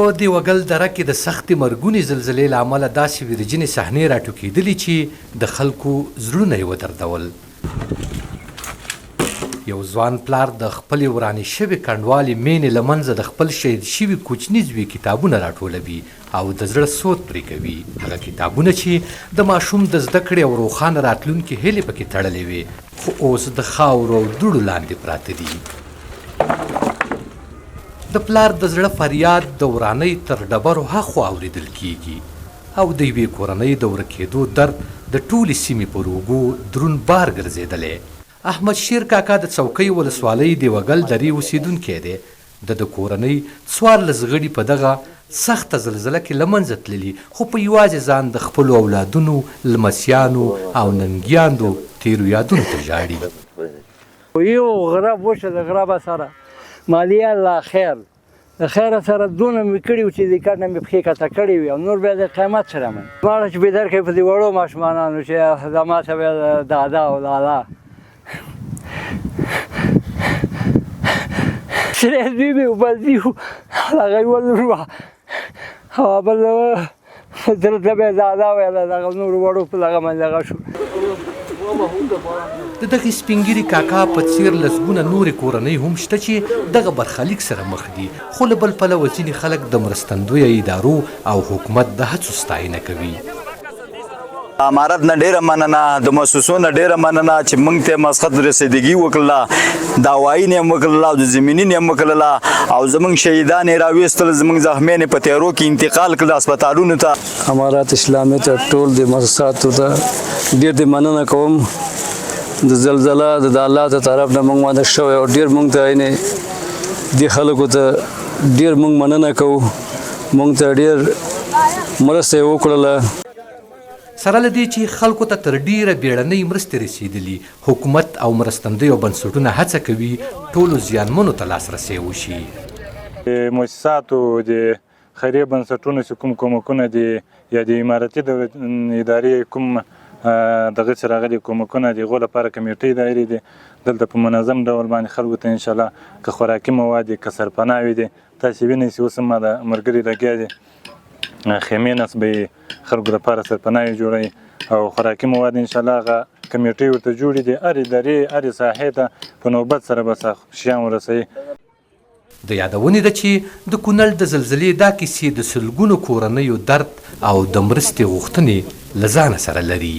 په دېوه دره کې د سختې مرګونې زلزلې له امله داسې ویرجنې صحنې راټوکېدلې چې د خلکو زړونه یې ودردول. یو ځوان پلار د خپلې ورانې شوې کنډوالې مینې له منځه د خپل شهید شوي کوچني زوی کتابونه راټولوي او د زړه سود پرې کوي. هغه کتابونه چې د ماشوم د زده کړې او روښانه راتلونکي هیلې پکې تړلې وې، خو اوس د خاورو او دوړو لاندې پراته دي. د پلار د زړه فریاد د ورانۍ تر ډبرو هاخوا اورېدل کیږي او د یوې کورنۍ د ورکېدو درد د ټولې سیمې پر اوږو دروند بار ګرځېدلی. احمد شیر کاکا د څوکۍ ولسوالۍ دېوه درې اوسېدونکی دی. د کورنۍ 14 غړي په دغه سخته زلزله کې له منځه تللي، خو په یوازې ځان د خپلو اولادونو، لمسیانو او ننګیاندو تیرو یادونو ته ژاړي. یو غرب وشه د غربه سره مالیه الله خیر د خیره سره دونه مې کړي وو چې د کټ نه مې پښې کته کړې وي او نور بیا د قیمت سره مې ماړه چې بیدار کوي په دې وړو ماشومانانو چې زما ته بیا دادا او لالا سره دوی مې وبلدي وو هغه یې ولرو او بل درته بیا دادا ویله دغه نورو وړو په دغه باندې دغه شو. د دغې سپینګیري کاکا په څېر لسګونه نورې کورنۍ هم شته چې دغه برخلیک سره مخ دي، خو له بل پلوه ځینې خلک د مرستندویه ادارو او حکومت د هڅو ستاینه کوي. امارت نه ډیره مننه، د مؤسسو نه ډیره مننه چې موږ ته مسخت رسیدګي وکړله، د هوایي نه یې وکړله او د زمیني نه یې وکړله او زموږ شهیدان یې راویستل، زموږ زخمیان یې په تیارو کې انتقال کړل هسپتالونو ته. امارت اسلامي ته ټول د مؤسساتو ته ډېر د مننه کوم. د زلزله د الله ته طرف نه موږ باندې شوی او ډېر موږ ته دې خلکو ته ډېر موږ مننه کوو، موږ ته ډېر مرسته یې وکړله. سره له دې چې خلکو ته تر ډیره بیړنۍ مرستې رسیدلي، حکومت او مرستندویو بنسټونه هڅه کوي ټولو زیانمنو ته لاسرسی وشي. د مؤسساتو د خیریه بنسټونو چې کوم کومکونه دي یا د امارتي ادارې کوم دغه چې راغلي کومکونه د هغو لپاره کمیټې دایرې دي، دلته په منظم ډول باندې خلکو ته انشاءالله که خوراکي مواد دي، که سرپناوې دي، تاسې وینئ چې اوس هم ما د ملګري لګیا دي خیمې نصب یې خلکو لپاره سرپناوې جوړوي او خوراکي مواد انشاءالله هغه کمیټې ورته جوړې دي، هرې درې هرې ساحې ته په نوبت سره به شیان ورسوي. د یادونې ده چې د کونړ د زلزلې دا کیسې د سلګونو کورنیو درد او د مرستې غوښتنې له ځانه سره لري.